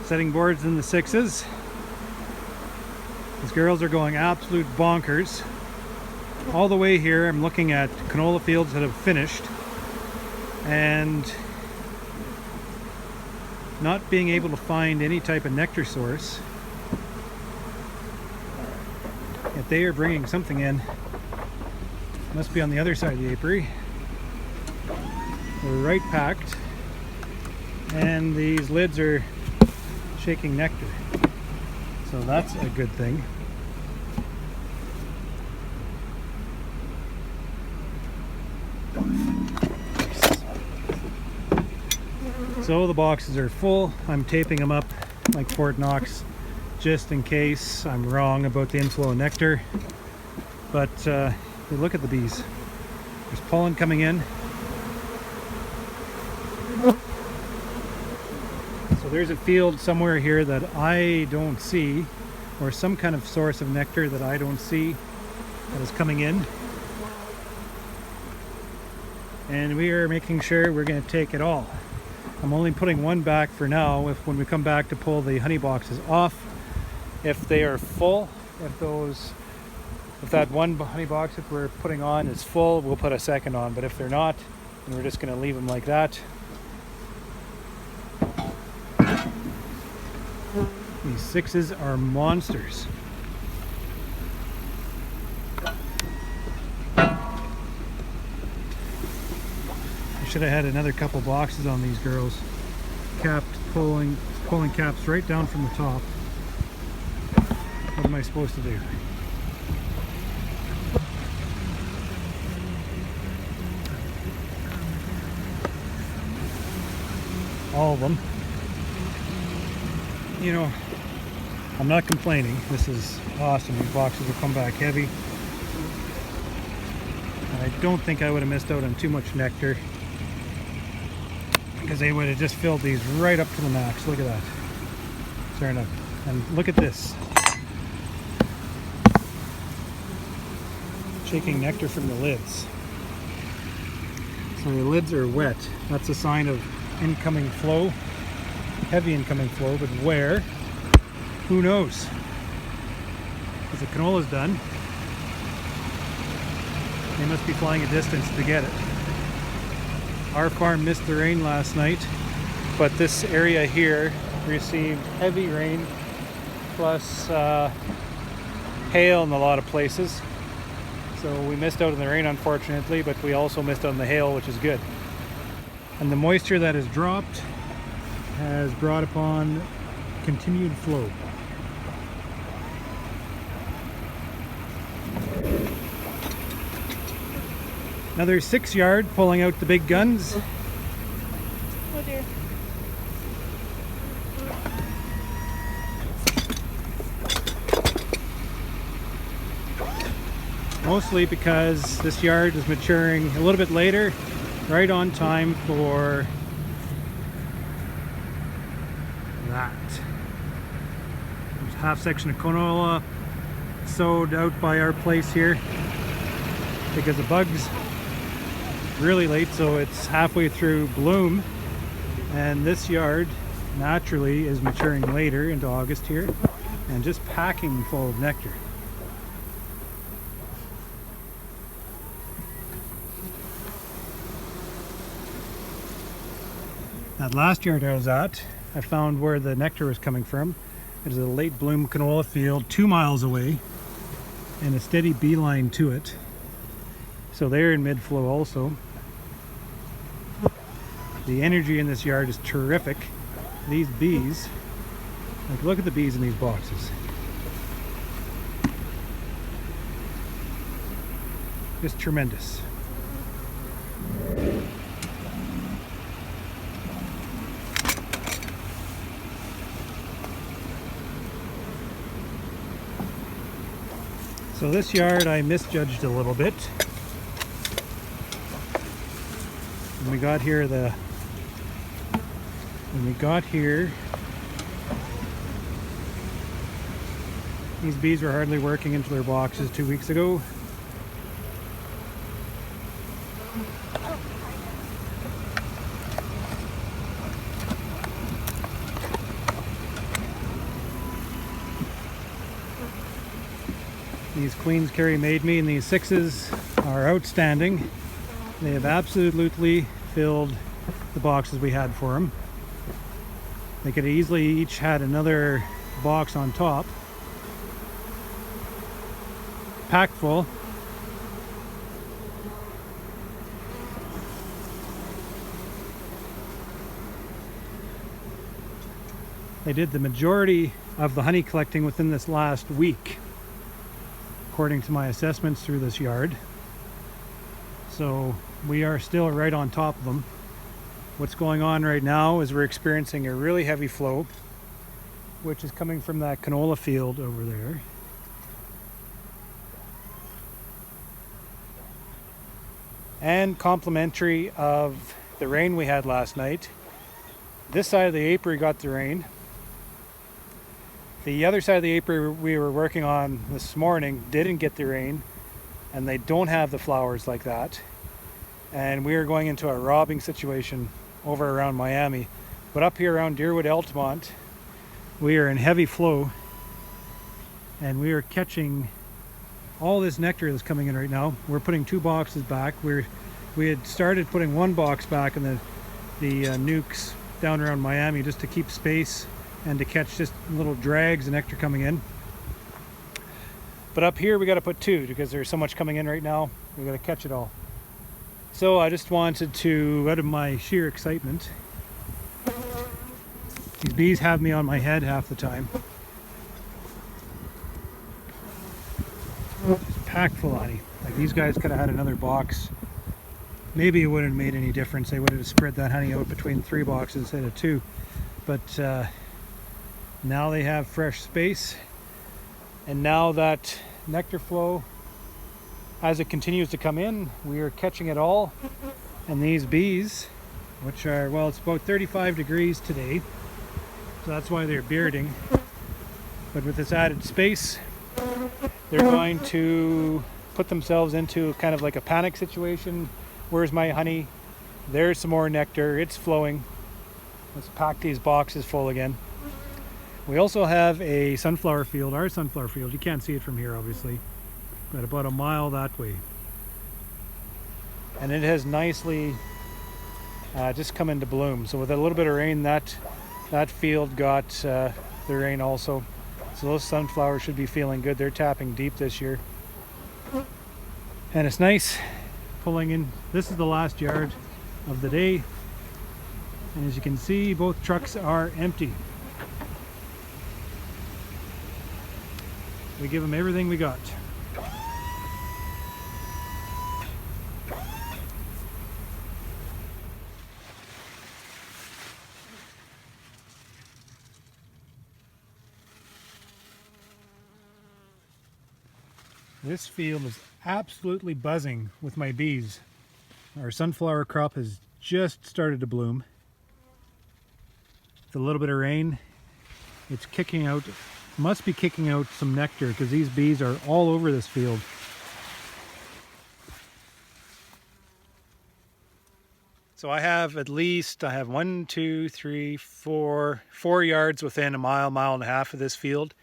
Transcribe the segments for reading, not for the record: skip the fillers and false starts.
Setting boards in the 6's. These girls are going absolute bonkers. All the way here I'm looking at canola fields that have finished and not being able to find any type of nectar source. Yet they are bringing something in. Must be on the other side of the apiary. They're right packed and these lids are shaking nectar. So that's a good thing. So the boxes are full. I'm taping them up like Fort Knox just in case I'm wrong about the inflow of nectar. But look at the bees. There's pollen coming in. So there's a field somewhere here that I don't see, or some kind of source of nectar that I don't see that is coming in. And we are making sure we're going to take it all. I'm only putting one back for now. When we come back to pull the honey boxes off, if they are full, if that one honey box that we're putting on is full, we'll put a second on. But if they're not, then we're just going to leave them like that. These 6's are monsters. I should have had another couple boxes on these girls. Capped, pulling caps right down from the top. What am I supposed to do? All of them. You know, I'm not complaining. This is awesome. These boxes will come back heavy. And I don't think I would have missed out on too much nectar, because they would have just filled these right up to the max. Look at that. Fair enough. And look at this. Shaking nectar from the lids. So the lids are wet. That's a sign of incoming flow. Heavy incoming flow, but where? Who knows? Because the canola's done. They must be flying a distance to get it. Our farm missed the rain last night, but this area here received heavy rain plus hail in a lot of places. So we missed out on the rain, unfortunately, but we also missed out on the hail, which is good. And the moisture that has dropped has brought upon continued flow. Another 6 yard pulling out the big guns. Oh dear. Mostly because this yard is maturing a little bit later, right on time for that. There's a half section of canola sowed out by our place here because of bugs. Really late, so it's halfway through bloom, and this yard naturally is maturing later into August here and just packing full of nectar. That last yard I was at, I found where the nectar was coming from. It is a late bloom canola field 2 miles away and a steady beeline to it. So they're in mid-flow also. The energy in this yard is terrific. These bees, like, look at the bees in these boxes. Just tremendous. So this yard I misjudged a little bit. When we got here, these bees were hardly working into their boxes 2 weeks ago. These queens Carrie made me and these 6's are outstanding. They have absolutely filled the boxes we had for them. They could easily each had another box on top, packed full. They did the majority of the honey collecting within this last week, according to my assessments through this yard. So we are still right on top of them. What's going on right now is we're experiencing a really heavy flow, which is coming from that canola field over there. And complementary of the rain we had last night, this side of the apiary got the rain. The other side of the apiary we were working on this morning didn't get the rain, and they don't have the flowers like that. And we are going into a robbing situation over around Miami. But up here around Deerwood, Altamont, we are in heavy flow, and we are catching all this nectar that's coming in right now. We're putting 2 boxes back. We had started putting 1 box back in the nukes down around Miami just to keep space and to catch just little drags of nectar coming in. But up here we got to put 2 because there's so much coming in right now. We got to catch it all. So I just wanted to, out of my sheer excitement, these bees have me on my head half the time. Just packed full of honey. Like, these guys could have had another box. Maybe it wouldn't have made any difference. They would have spread that honey out between 3 boxes instead of 2. But now they have fresh space, and now that nectar flow, as it continues to come in, we are catching it all. And these bees, which are, well, it's about 35 degrees today, so that's why they're bearding. But with this added space, they're going to put themselves into kind of like a panic situation. Where's my honey? There's some more nectar. It's flowing. Let's pack these boxes full again. We also have a sunflower field, our sunflower field. You can't see it from here, obviously, but about a mile that way. And it has nicely just come into bloom. So with a little bit of rain, that field got the rain also. So those sunflowers should be feeling good. They're tapping deep this year. And it's nice pulling in. This is the last yard of the day. And as you can see, both trucks are empty. We give them everything we got. This field is absolutely buzzing with my bees. Our sunflower crop has just started to bloom. With a little bit of rain, it's kicking out, must be kicking out some nectar because these bees are all over this field. So I have 1, 2, 3, 4 yards within a mile and a half of this field.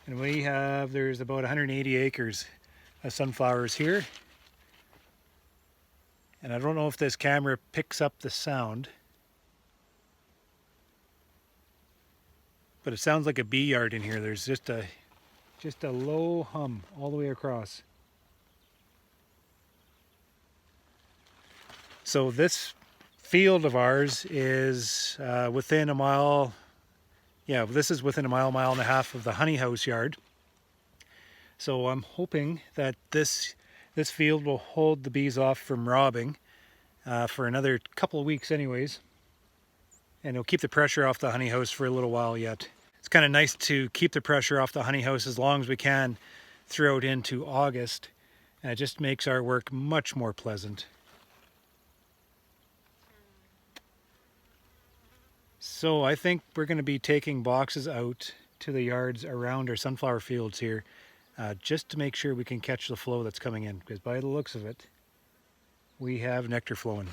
And there's about 180 acres of sunflowers here. And I don't know if this camera picks up the sound, but it sounds like a bee yard in here. There's just a low hum all the way across. So this field of ours is within a mile. Yeah, this is within a mile and a half of the honey house yard. So I'm hoping that this field will hold the bees off from robbing for another couple of weeks anyways. And it'll keep the pressure off the honey house for a little while yet. It's kind of nice to keep the pressure off the honey house as long as we can throughout into August. And it just makes our work much more pleasant. So I think we're going to be taking boxes out to the yards around our sunflower fields here just to make sure we can catch the flow that's coming in, because by the looks of it, we have nectar flowing.